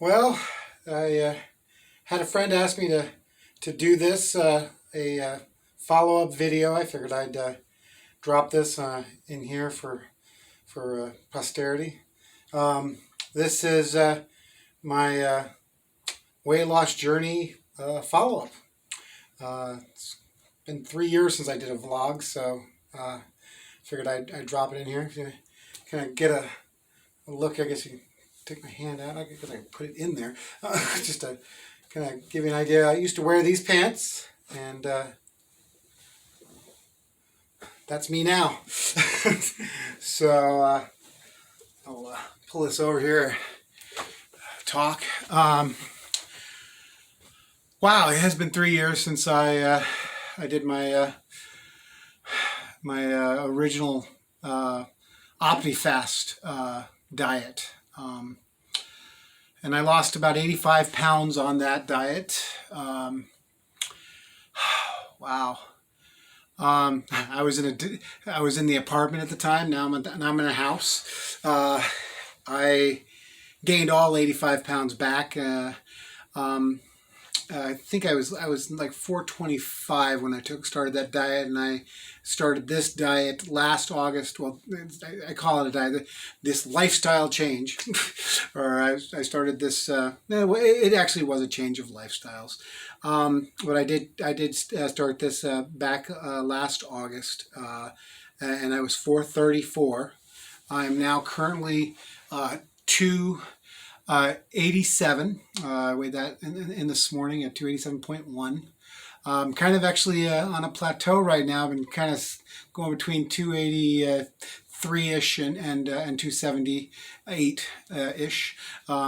Well, I had a friend ask me to do this, a follow-up video. I figured I'd drop this in here for posterity. Um, this is my weight loss journey follow-up. It's been 3 years since I did a vlog, so figured I'd drop it in here. If you kind of get a look, I guess you can take my hand out. I guess I can put it in there. Just to kind of give you an idea. I used to wear these pants, and that's me now. So I'll pull this over here, talk. Wow, it has been 3 years since I did my original OptiFast diet. And I lost about 85 pounds on that diet. Wow. I was in the apartment at the time. Now I'm in a house. I gained all 85 pounds back. I think I was like 425 when I started that diet, and I started this diet last August. Well, I call it a diet. This lifestyle change, or I started this. It actually was a change of lifestyles, but I did start this back last August, and I was 434. I'm now currently 287. I weighed that in this morning at 287.1. Kind of actually on a plateau right now. I've been kind of going between 283-ish and 278-ish.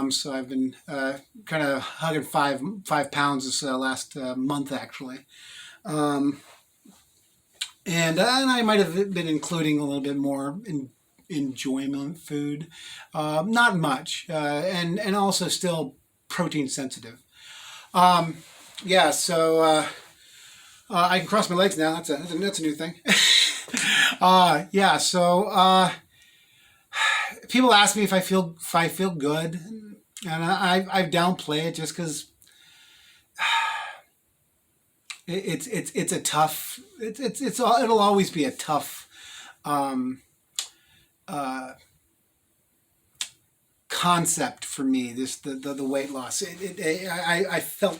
So I've been kind of hugging five pounds this last month, actually. And I might have been including a little bit more enjoyment food, not much, and also still protein sensitive. Yeah, so I can cross my legs now. That's a new thing. Yeah, so people ask me if I feel good, and I downplay it just because it's a tough. It'll always be a tough concept for me. The weight loss. I felt.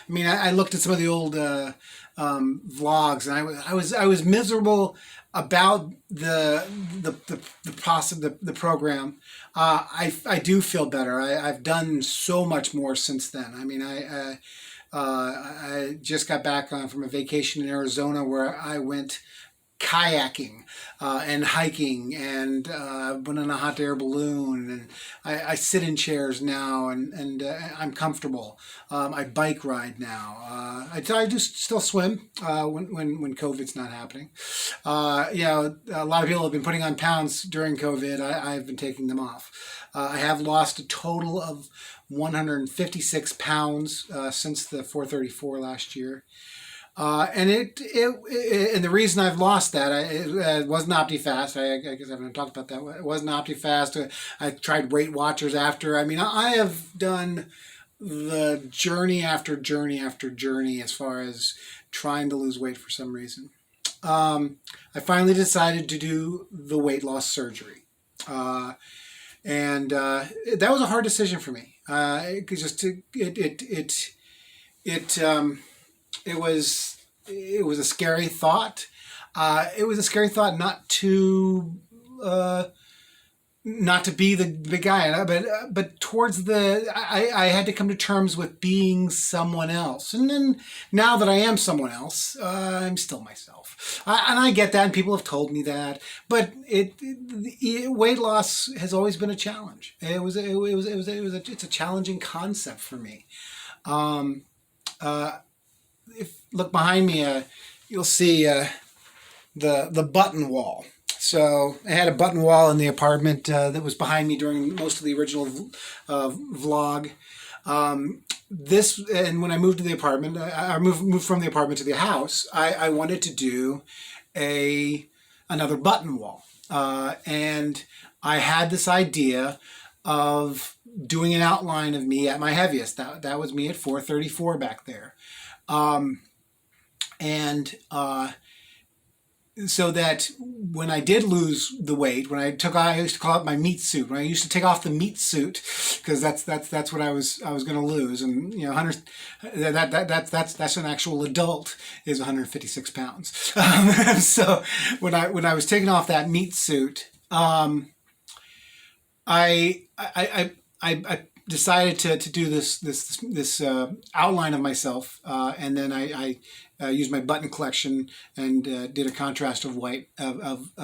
I mean, I looked at some of the old vlogs, and I was miserable about the program. I do feel better. I've done so much more since then. I mean, I just got back from a vacation in Arizona where I went kayaking and hiking, and went on a hot air balloon, and I sit in chairs now, and I'm comfortable. I bike ride now. I just still swim when COVID's not happening. A lot of people have been putting on pounds during COVID. I've been taking them off. I have lost a total of 156 pounds since the 434 last year. And and the reason I've lost that, it wasn't OptiFast. I guess I haven't talked about that. It wasn't OptiFast. I tried Weight Watchers after. I mean, I have done the journey after journey after journey as far as trying to lose weight for some reason. I finally decided to do the weight loss surgery. And that was a hard decision for me. It was a scary thought. It was a scary thought not to be the big guy, but towards I had to come to terms with being someone else. And then now that I am someone else, I'm still myself. And I get that, and people have told me that. But weight loss has always been a challenge. It's a challenging concept for me. If look behind me, you'll see the button wall. So I had a button wall in the apartment that was behind me during most of the original vlog. And when I moved to the apartment, I moved from the apartment to the house. I wanted to do another button wall, and I had this idea of doing an outline of me at my heaviest. That was me at 434 back there. And so that when I did lose the weight, when I used to call it my meat suit. When I used to take off the meat suit, because that's what I was going to lose, and 100 that's an actual adult is 156 pounds. So when I was taking off that meat suit, I decided to do this outline of myself, and then I used my button collection and did a contrast of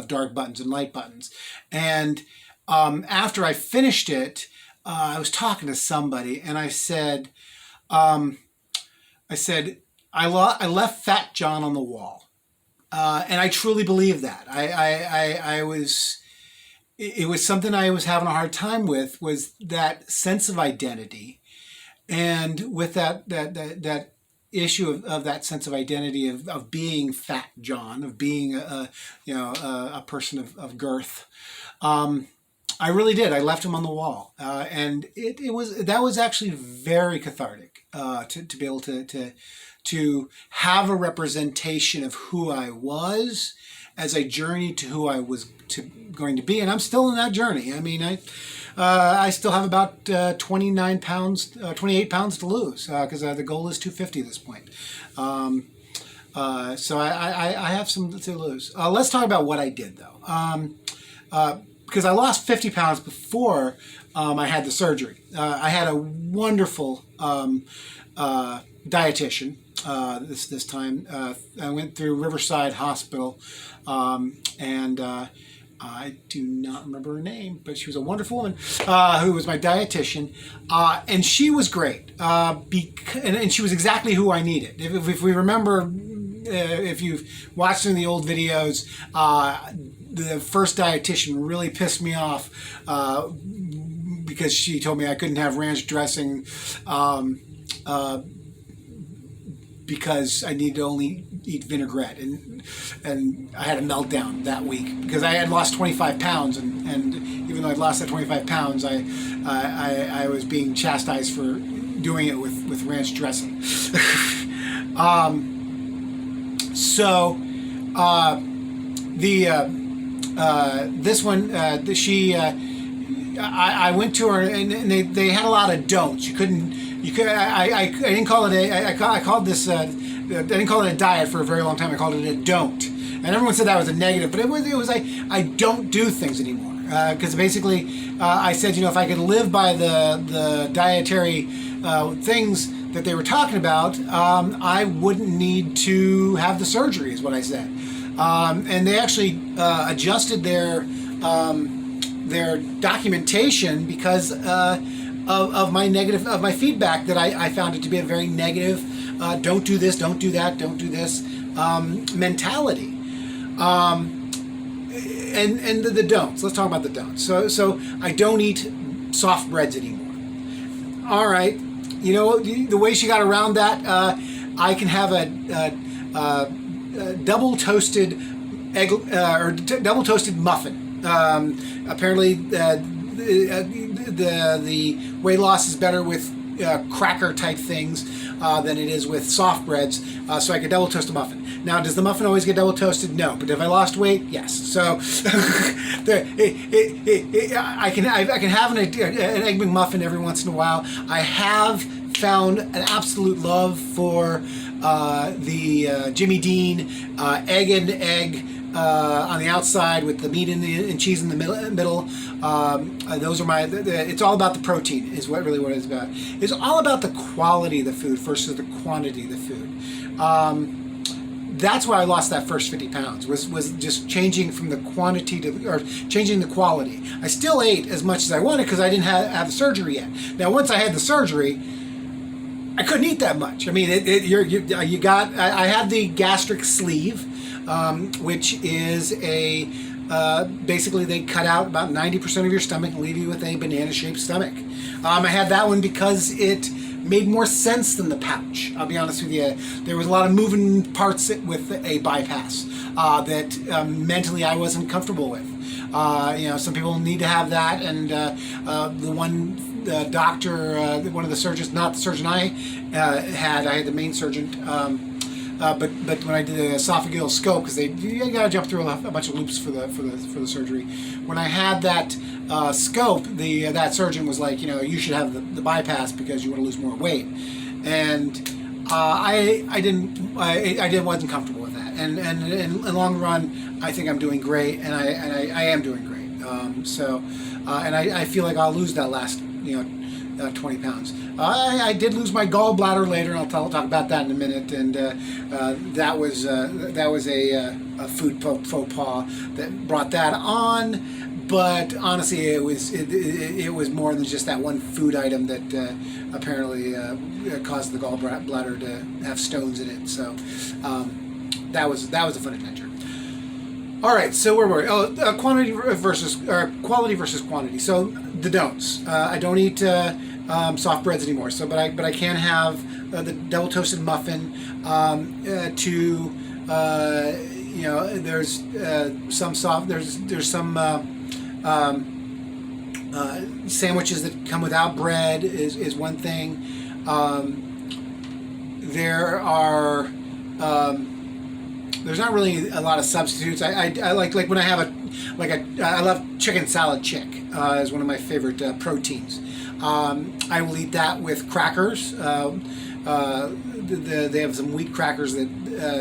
dark buttons and light buttons. And after I finished it, I was talking to somebody, and I said, I left Fat John on the wall, and I truly believe that. It was something I was having a hard time with, was that sense of identity, and with that issue of that sense of identity of being Fat John, of being a person of girth. I really did. I left him on the wall, and that was actually very cathartic to be able to have a representation of who I was as I journeyed to who I was going to be, and I'm still in that journey. I mean, I still have about 28 pounds to lose, because the goal is 250 at this point. So I have some to lose. Let's talk about what I did, though, because I lost 50 pounds before I had the surgery. I had a wonderful dietitian. This time I went through Riverside Hospital, and I do not remember her name, but she was a wonderful woman who was my dietitian, and she was great, and she was exactly who I needed. If we remember, if you've watched in the old videos, the first dietitian really pissed me off because she told me I couldn't have ranch dressing because I needed to only eat vinaigrette, and I had a meltdown that week because I had lost 25 pounds, and even though I'd lost that 25 pounds, I was being chastised for doing it with ranch dressing. This one, I went to her, and they had a lot of don'ts. I didn't call it I called this I didn't call it a diet for a very long time. I called it a don't, and everyone said that was a negative, but it was I don't do things anymore, because basically I said, if I could live by the dietary things that they were talking about, I wouldn't need to have the surgery, is what I said. And they actually adjusted their documentation because of my feedback, that I found it to be a very negative, don't do this, don't do that, don't do this mentality. And the don'ts. Let's talk about the don'ts. So I don't eat soft breads anymore. All right, the way she got around that, I can have a double toasted egg or double toasted muffin. Apparently, the weight loss is better with cracker type things than it is with soft breads. So I could double toast a muffin. Now, does the muffin always get double toasted? No. But if I lost weight, yes. So I can have an egg McMuffin every once in a while. I have found an absolute love for the Jimmy Dean egg and egg on the outside with the meat and cheese in the middle. Those are it's all about the protein, is what it's about. It's all about the quality of the food versus the quantity of the food. That's why I lost that first 50 pounds, was just changing from the quantity or changing the quality. I still ate as much as I wanted because I didn't have the surgery yet. Now, once I had the surgery, I couldn't eat that much. I mean, I had the gastric sleeve, which is basically they cut out about 90% of your stomach and leave you with a banana-shaped stomach. I had that one because it made more sense than the pouch. I'll be honest with you. There was a lot of moving parts with a bypass that mentally I wasn't comfortable with. Some people need to have that, and the one doctor, one of the surgeons, not the surgeon I had the main surgeon. But when I did the esophageal scope, because you got to jump through a bunch of loops for the surgery. When I had that scope, that surgeon was like, you should have the bypass because you want to lose more weight, and I wasn't comfortable with that. And in the long run, I think I'm doing great, and I am doing great. And I feel like I'll lose that last 20 pounds. I did lose my gallbladder later, and I'll talk about that in a minute. And that was a food faux pas that brought that on. But honestly, it was more than just that one food item that apparently caused the gallbladder to have stones in it. So that was a fun adventure. All right, so where were we? Oh, quality versus quantity. So the don'ts. I don't eat soft breads anymore. So, but I can have the double toasted muffin. There's some soft. There's some sandwiches that come without bread is one thing. There are. There's not really a lot of substitutes. I like when I have I love chicken salad chick is one of my favorite proteins. I will eat that with crackers. They have some wheat crackers that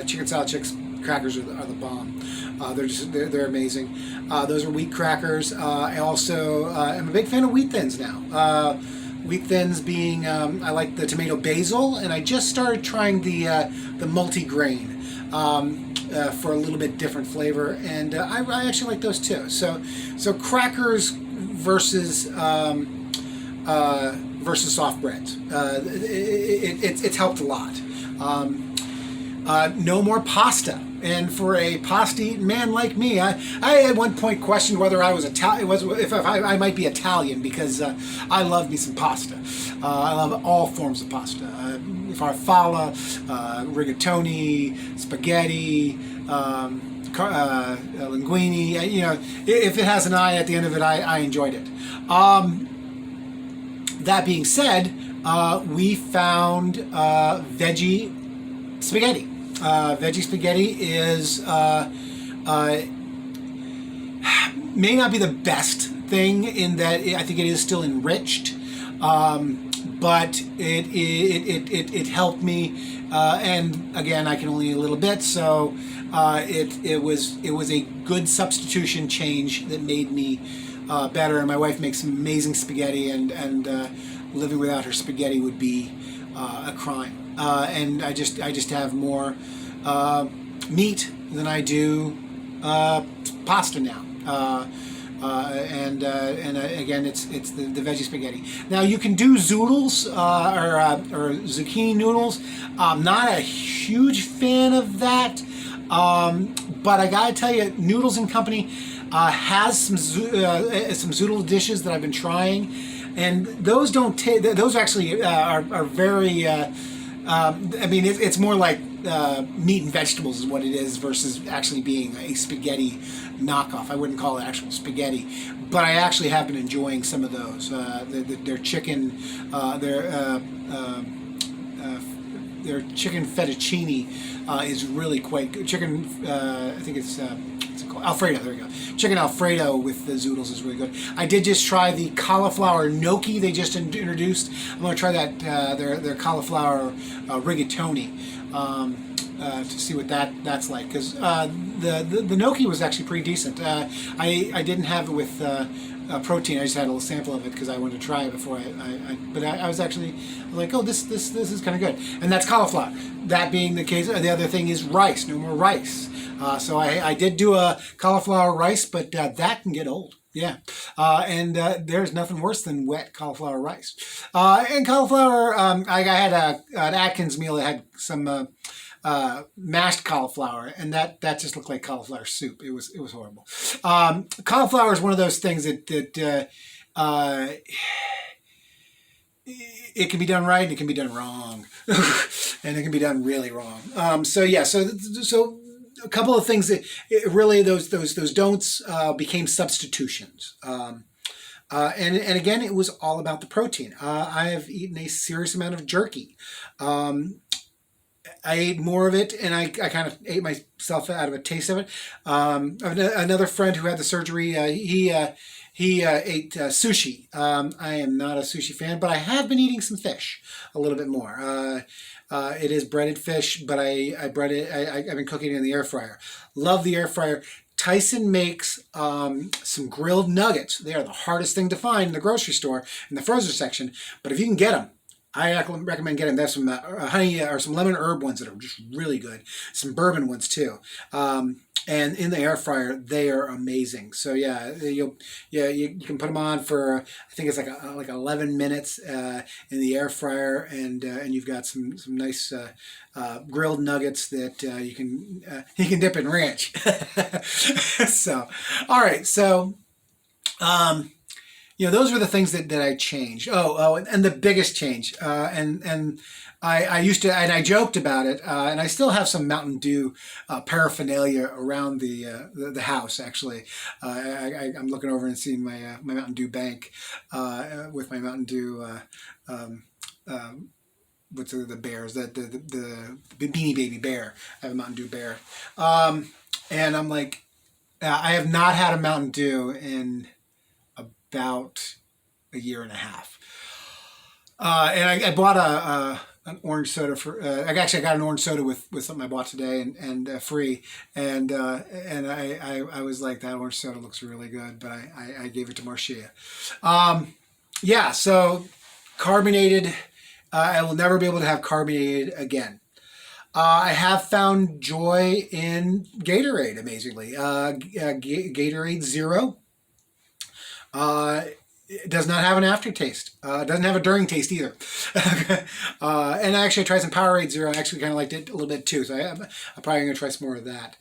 chicken salad chick's crackers are the bomb. They're amazing. Those are wheat crackers. I also am a big fan of wheat thins now. Wheat thins being I like the tomato basil, and I just started trying the multi-grain. For a little bit different flavor, and I actually like those too. So crackers versus soft breads. It's helped a lot. No more pasta. And for a pasta-eating man like me, I at one point questioned whether I was if I might be Italian, because I love me some pasta. I love all forms of pasta. Farfalle, rigatoni, spaghetti, linguine. If it has an I at the end of it, I enjoyed it. That being said, we found veggie spaghetti. Veggie spaghetti is may not be the best thing in that I think it is still enriched, but it helped me. And again, I can only eat a little bit, so it was a good substitution change that made me better. And my wife makes some amazing spaghetti, and living without her spaghetti would be a crime. And I just have more meat than I do pasta now. Again, it's the veggie spaghetti. Now you can do zoodles or zucchini noodles. I'm not a huge fan of that, but I gotta tell you, Noodles and Company has some zoodle dishes that I've been trying, and those don't those actually are very. It's more like meat and vegetables is what it is versus actually being a spaghetti knockoff. I wouldn't call it actual spaghetti, but I actually have been enjoying some of those. Their chicken, their chicken fettuccine is really quite good. Chicken, I think it's called Alfredo. There we go. Chicken Alfredo with the zoodles is really good. I did just try the cauliflower gnocchi they just introduced. I'm going to try that their cauliflower rigatoni to see what that's like, because the gnocchi was actually pretty decent. I didn't have it with protein. I just had a little sample of it because I wanted to try it before I was actually like, oh, this is kind of good. And that's cauliflower. That being the case, the other thing is rice. No more rice. So I did do a cauliflower rice, but that can get old. Yeah, and there's nothing worse than wet cauliflower rice. And cauliflower, I had an Atkins meal that had some mashed cauliflower, and that just looked like cauliflower soup. It was horrible. Cauliflower is one of those things that it can be done right and it can be done wrong, and it can be done really wrong. So yeah, so a couple of things that really those don'ts became substitutions. And again, it was all about the protein. I have eaten a serious amount of jerky. I ate more of it, and I kind of ate myself out of a taste of it. Another friend who had the surgery, he ate sushi. I am not a sushi fan, but I have been eating some fish a little bit more. It is breaded fish, but I bread it. I've been cooking it in the air fryer. Love the air fryer. Tyson makes some grilled nuggets. They are the hardest thing to find in the grocery store in the frozen section, but if you can get them, I recommend getting them. There's some honey or some lemon herb ones that are just really good. Some bourbon ones too. And in the air fryer, they are amazing. So yeah, you can put them on for I think it's like 11 minutes in the air fryer, and you've got some nice grilled nuggets that you can dip in ranch. So, all right, so. Those were the things that I changed. And the biggest change, and I used to, and I joked about it, and I still have some Mountain Dew paraphernalia around the house. Actually, I'm looking over and seeing my Mountain Dew bank with my Mountain Dew. What's the bears? The Beanie Baby bear. I have a Mountain Dew bear, and I'm like, I have not had a Mountain Dew in about a year and a half. And I bought an orange soda for. I got an orange soda with something I bought today and free. And I was like, that orange soda looks really good, but I gave it to Marcia. Yeah. So carbonated. I will never be able to have carbonated again. I have found joy in Gatorade, amazingly. Gatorade Zero. It does not have an aftertaste. It doesn't have a during taste either. And actually, I tried some Powerade Zero. I actually kind of liked it a little bit too. So I'm probably going to try some more of that.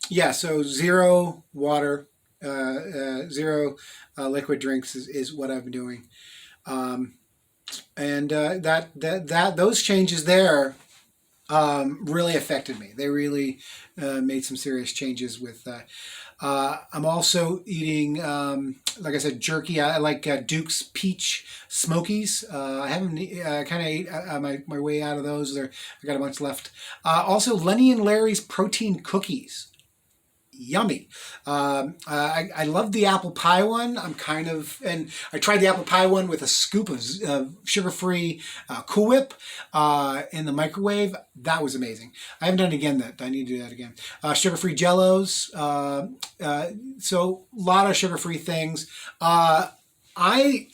Yeah, so zero water, zero liquid drinks is what I've been doing. And those changes there really affected me. They really made some serious changes with. I'm also eating, like I said, jerky. I like Duke's Peach Smokies. I haven't kind of ate my way out of those. I got a bunch left. Also, Lenny and Larry's protein cookies. Yummy. I love the apple pie one. And I tried the apple pie one with a scoop of sugar-free Cool Whip in the microwave. That was amazing. I haven't done it again. I need to do that again. Sugar-free Jellos. So a lot of sugar-free things. I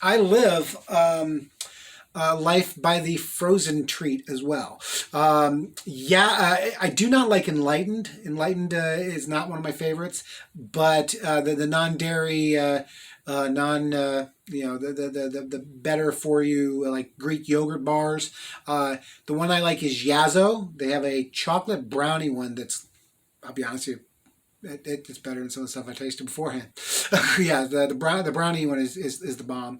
live life by the frozen treat as well. I do not like Enlightened. Enlightened is not one of my favorites, but the non-dairy, the better for you like Greek yogurt bars. The one I like is Yazoo. They have a chocolate brownie one that's, I'll be honest with you, it's better than some of the stuff I tasted beforehand. Yeah, the brownie one is the bomb.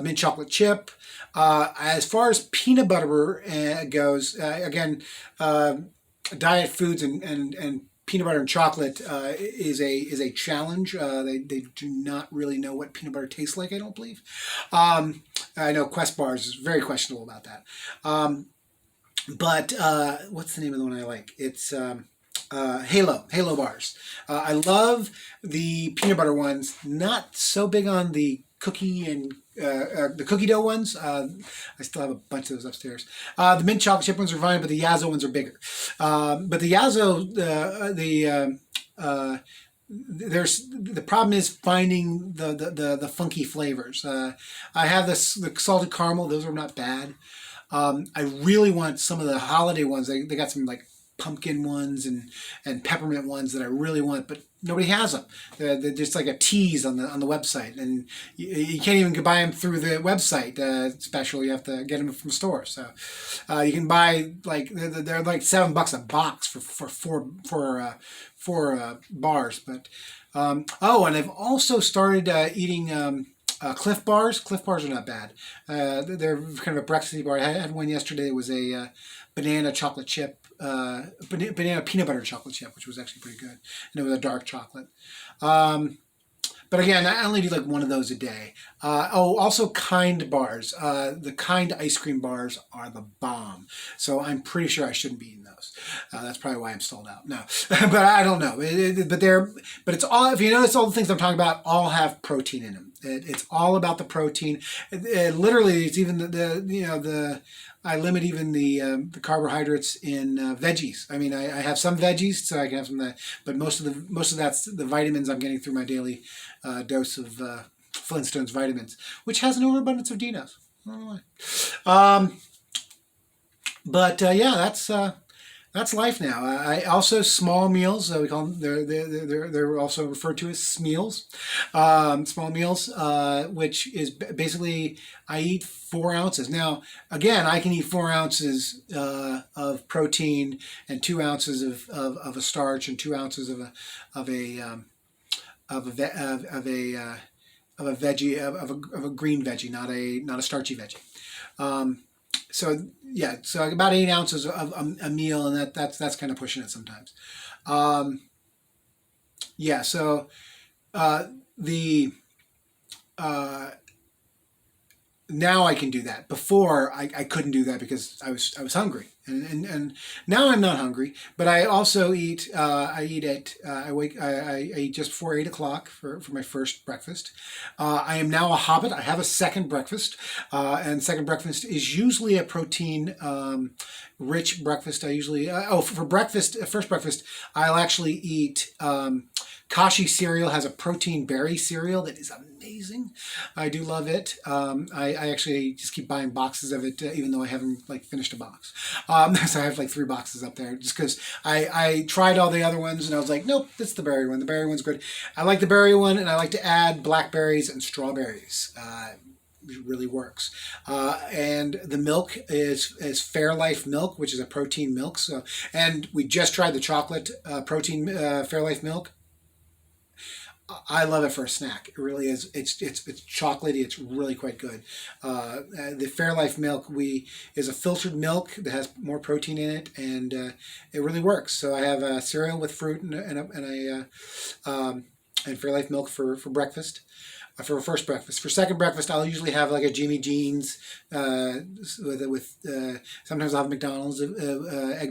Mint chocolate chip. As far as peanut butter goes, again, diet foods and peanut butter and chocolate is a challenge. They do not really know what peanut butter tastes like, I don't believe. I know Quest bars is very questionable about that. But what's the name of the one I like? It's Halo bars. I love the peanut butter ones. Not so big on the cookie and the cookie dough ones. I still have a bunch of those upstairs. The mint chocolate chip ones are fine, but the Yazoo ones are bigger. But the Yazoo, there's the problem is finding the funky flavors. I have the salted caramel; those are not bad. I really want some of the holiday ones. They got some like pumpkin ones and peppermint ones that I really want, but nobody has them. They're just like a tease on the website, and you can't even buy them through the website special. You have to get them from the store. So you can buy like they're like $7 a box for four bars. But and I've also started eating Cliff Bars. Cliff Bars are not bad. They're kind of a breakfasty bar. I had one yesterday. It was a banana chocolate chip, banana peanut butter chocolate chip, which was actually pretty good. And it was a dark chocolate. Um, but again, I only do like one of those a day. Also Kind bars. The Kind ice cream bars are the bomb. So I'm pretty sure I shouldn't be eating those. That's probably why I'm sold out. No, but I don't know. But it's all. If you notice, all the things I'm talking about all have protein in them. It's all about the protein. Literally, it's even the I limit even the carbohydrates in veggies. I mean, I have some veggies, so I can have some of that, but most of that's the vitamins I'm getting through my daily dose of Flintstones vitamins, which has an overabundance of dinos. I don't know why. But yeah, that's life now. I also small meals. We call them. They're also referred to as smeals. Small meals, which is basically I eat 4 ounces. Now, again, I can eat 4 ounces of protein and 2 ounces of a starch and 2 ounces of a of a ve- of a veggie of a green veggie, not a starchy veggie. Um, so yeah, so about 8 ounces of a meal, and that's kind of pushing it sometimes. Um, yeah, so the now I can do that. Before I couldn't do that because I was hungry, and now I'm not hungry. But I also eat. I eat at I eat just before 8 o'clock for my first breakfast. I am now a hobbit. I have a second breakfast, and second breakfast is usually a protein. Rich breakfast. I usually for breakfast, first breakfast, I'll actually eat Kashi cereal. Has a protein berry cereal that is amazing. I do love it. I actually just keep buying boxes of it, even though I haven't like finished a box. So I have like 3 boxes up there, just because I tried all the other ones and I was like, nope, that's the berry one. The berry one's good. I like the berry one, and I like to add blackberries and strawberries. It really works. And the milk is Fairlife milk, which is a protein milk. So, and we just tried the chocolate protein Fairlife milk. I love it for a snack. It really is. It's chocolatey. It's really quite good. The Fairlife milk we is a filtered milk that has more protein in it, and it really works. So I have a cereal with fruit and Fairlife milk for breakfast. For first breakfast. For second breakfast, I'll usually have like a Jimmy Jean's sometimes I'll have McDonald's egg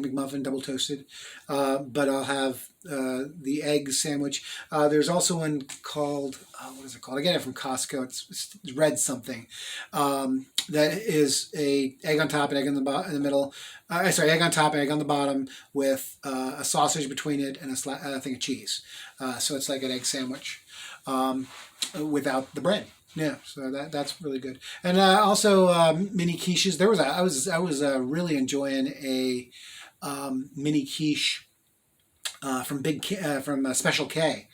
McMuffin double toasted, but I'll have the egg sandwich. There's also one called what is it called? I get it from Costco. It's red something. That is a egg on top and egg in the middle. Sorry, egg on top and egg on the bottom with a sausage between it and a thing of cheese. So it's like an egg sandwich. Without the bread. Yeah, so that's really good. And also mini quiches. I was really enjoying a mini quiche from Special K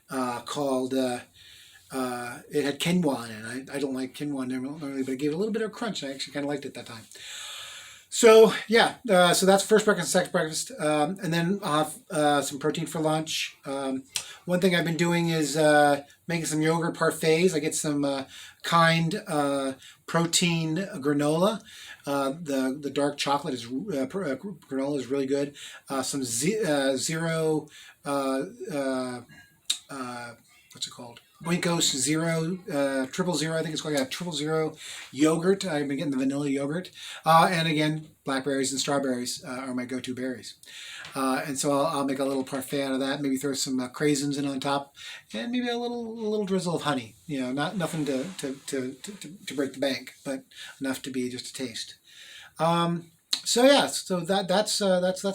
called. It had quinoa in it. I don't like quinoa normally, but it gave it a little bit of crunch. I actually kind of liked it that time. So yeah, so that's first breakfast, second breakfast, and then I'll have some protein for lunch. One thing I've been doing is making some yogurt parfaits. I get some Kind protein granola. The dark chocolate is granola is really good. Some zero. What's it called? Oikos Zero, Triple Zero, I think it's called, yeah, Triple Zero yogurt. I've been getting the vanilla yogurt. And again, blackberries and strawberries are my go-to berries. And so I'll make a little parfait out of that, maybe throw some craisins in on top, and maybe a little drizzle of honey. You know, nothing to break the bank, but enough to be just a taste. So yeah, so that's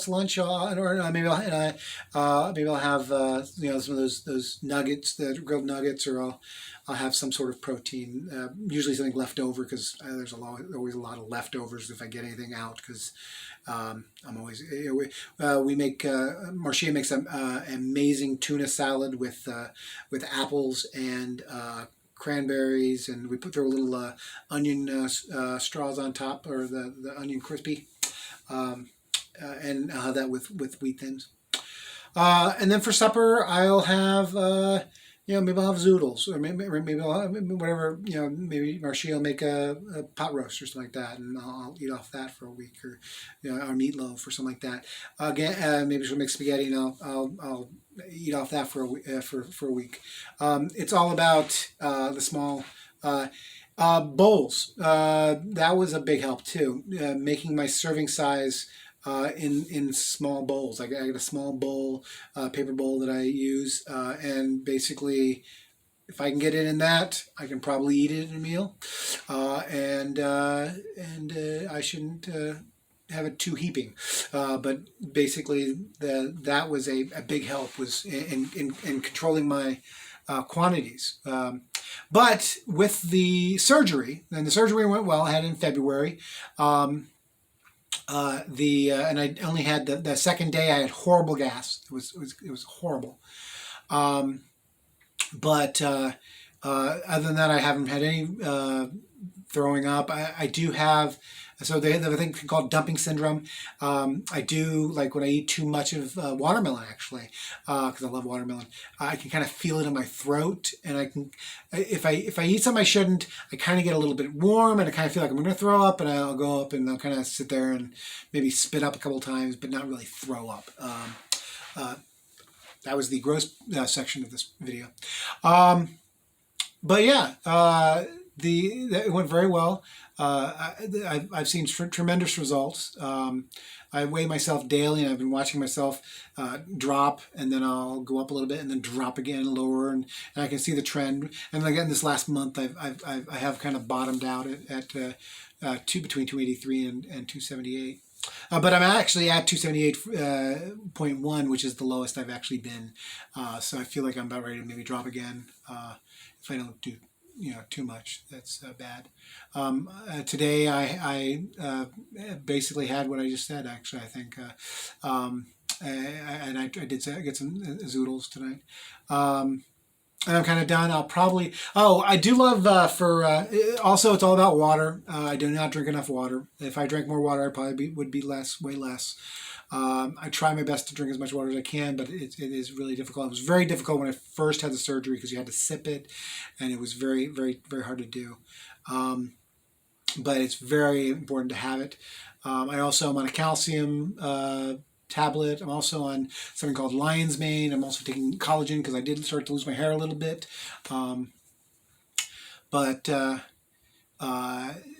lunch, or maybe I'll have some of those nuggets, the grilled nuggets, or I'll have some sort of protein, usually something left over because there's always a lot of leftovers if I get anything out because I'm always we make Marcia makes an amazing tuna salad with apples and cranberries, and we throw a little onion straws on top, or the onion crispy, and I'll have that with wheat thins. And then for supper, I'll have maybe I'll have zoodles, or maybe I'll have whatever, maybe Marcia will make a pot roast or something like that, and I'll eat off that for a week, or or meatloaf or something like that. Again, maybe she'll make spaghetti, and I'll eat off that for a week. It's all about the small. Bowls. That was a big help too. Making my serving size in small bowls. I got a small bowl, paper bowl that I use, and basically, if I can get it in that, I can probably eat it in a meal, and I shouldn't have it too heaping. But basically, that was a big help, was in controlling my quantities. But with the surgery, and the surgery went well. I had it in February. And I only had the second day. I had horrible gas. It was horrible. But other than that, I haven't had any throwing up. I do have. So they have a thing called dumping syndrome. I do, like, when I eat too much of watermelon, actually, because I love watermelon. I can kind of feel it in my throat, and I can, if I eat something I shouldn't, I kind of get a little bit warm, and I kind of feel like I'm going to throw up, and I'll go up and I'll kind of sit there and maybe spit up a couple times, but not really throw up. That was the gross section of this video. But yeah, it went very well. I've seen tremendous results. I weigh myself daily, and I've been watching myself drop, and then I'll go up a little bit, and then drop again, lower, and I can see the trend. And again, this last month, I have kind of bottomed out at between 283 and 278. But I'm actually at 278.1, which is the lowest I've actually been. So I feel like I'm about ready to maybe drop again if I don't do too much. That's bad. Today I basically had what I just said. Actually, I think, and I did get some zoodles tonight. And I'm kind of done. I'll probably. Oh, I do love also, it's all about water. I do not drink enough water. If I drank more water, I probably would be way less. I try my best to drink as much water as I can, but it is really difficult. It was very difficult when I first had the surgery, because you had to sip it, and it was very, very, very hard to do. But it's very important to have it. I also am on a calcium tablet. I'm also on something called lion's mane. I'm also taking collagen, because I did start to lose my hair a little bit.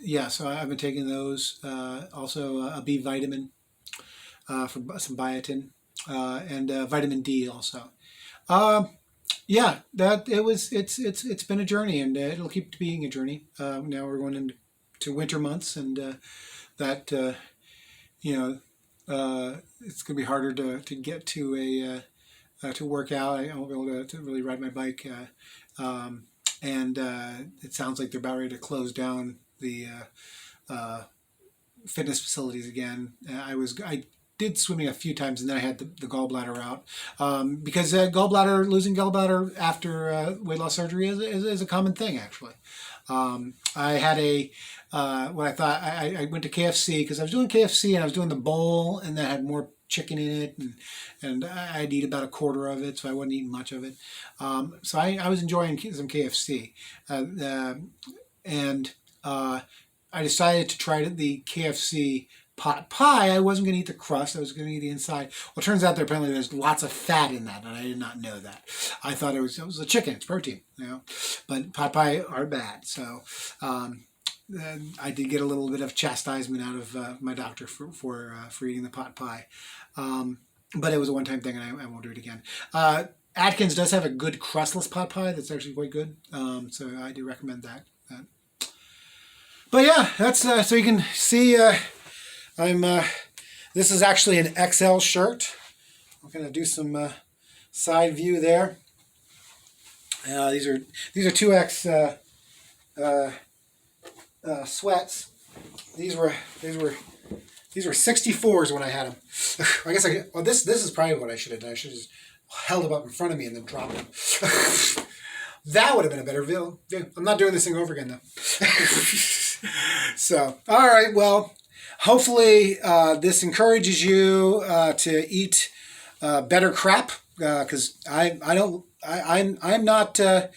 Yeah, so I've been taking those. Also a B vitamin. For some biotin, and vitamin D also. Yeah, it's been a journey, and it'll keep being a journey. Now we're going into winter months, and that it's going to be harder to get to to work out. I won't be able to really ride my bike, and it sounds like they're about ready to close down the fitness facilities again. I did swimming a few times, and then I had the gallbladder out, because losing gallbladder after weight loss surgery is a common thing, actually. I had what I thought, I went to KFC, because I was doing KFC, and I was doing the bowl, and that had more chicken in it, and I'd eat about a quarter of it, so I wasn't eating much of it. So I was enjoying some KFC, and I decided to try the KFC pot pie. I wasn't going to eat the crust. I was going to eat the inside. Well, it turns out apparently there's lots of fat in that, and I did not know that. I thought it was a chicken. It's protein, But pot pie are bad. So I did get a little bit of chastisement out of my doctor for eating the pot pie. But it was a one-time thing, and I won't do it again. Atkins does have a good crustless pot pie that's actually quite good. So I do recommend that. But yeah, that's so you can see. This is actually an XL shirt. I'm going to do some side view there. These are 2X sweats. These were 64s when I had them. I guess this is probably what I should have done. I should have just held them up in front of me and then dropped them. That would have been a better video. I'm not doing this thing over again though. So, all right, well, hopefully this encourages you to eat better crap, because I don't I'm not. I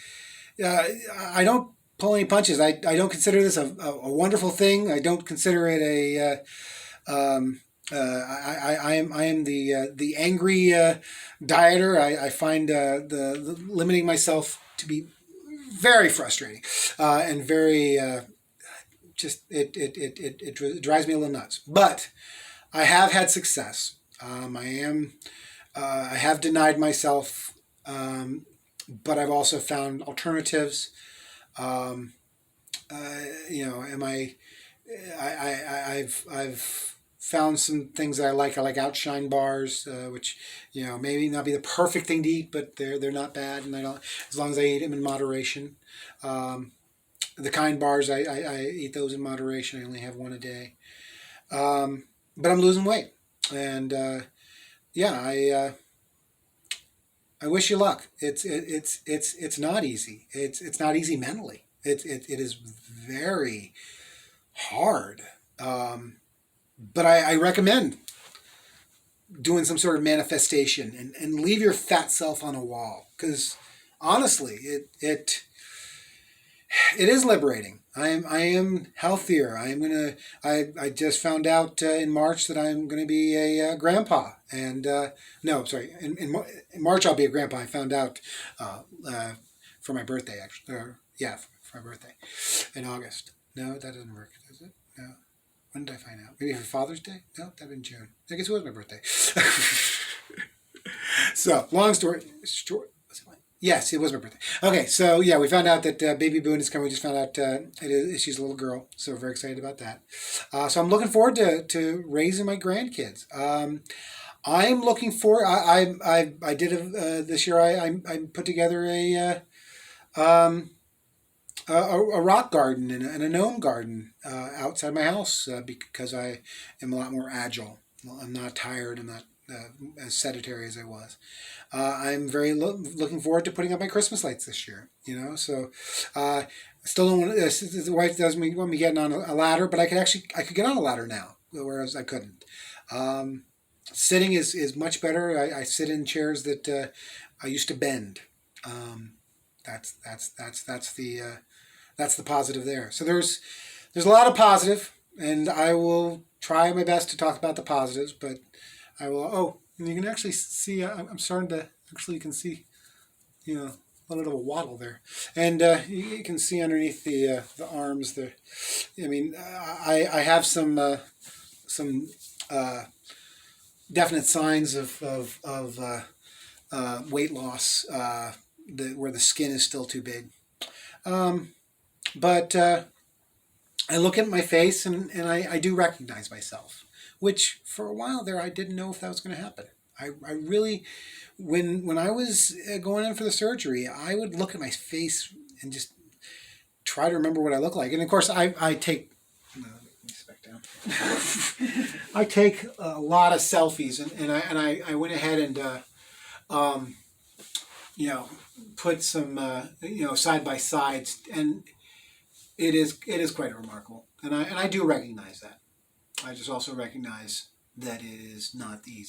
don't pull any punches. I don't consider this a wonderful thing. I don't consider it a. I am the angry dieter. I find the limiting myself to be very frustrating and very just it drives me a little nuts. But I have had success. I have denied myself, but I've also found alternatives. Um, am I've found some things that I like. I like Outshine bars, which maybe not be the perfect thing to eat, but they're not bad, and I don't as long as I eat them in moderation. Um, the Kind bars, I eat those in moderation. I only have one a day, but I'm losing weight, and yeah, I wish you luck. It's not easy. It's not easy mentally. It is very hard. Um, but I recommend doing some sort of manifestation and leave your fat self on a wall because honestly, it is liberating. I am healthier. I just found out in March that I'm gonna be a grandpa. And no, sorry, in March I'll be a grandpa. I found out uh, uh, for my birthday actually. Yeah, for my birthday in August. No, that doesn't work, does it? No. When did I find out? Maybe for Father's Day? No, that'd been June. I guess it was my birthday. So long story short. Yes, it was my birthday. Okay, so yeah, we found out that baby Boone is coming. We just found out she's a little girl, so we're very excited about that. So I'm looking forward to raising my grandkids. I'm looking for. I did this year. I put together a rock garden and a gnome garden outside my house because I am a lot more agile. I'm not tired. I'm not as sedentary as I was. I'm very looking forward to putting up my Christmas lights this year. So still don't want. The wife doesn't want me getting on a ladder, but I could get on a ladder now, whereas I couldn't. Um, Sitting is much better. I sit in chairs that I used to bend. Um, that's the positive there. So there's a lot of positive, and I will try my best to talk about the positives. But I will. Oh, and you can actually see. I'm starting to actually. You can see. A little bit of a waddle there, and you can see underneath the arms there. I mean, I have some definite signs of weight loss. Where the skin is still too big. Um, but I look at my face and I do recognize myself, which for a while there I didn't know if that was going to happen. I really, when I was going in for the surgery, I would look at my face and just try to remember what I look like. And of course, I take. No, let me sit back down. I take a lot of selfies, and I went ahead and um, you know put some side by sides, and it is quite remarkable, and I do recognize that. I just also recognize that it is not the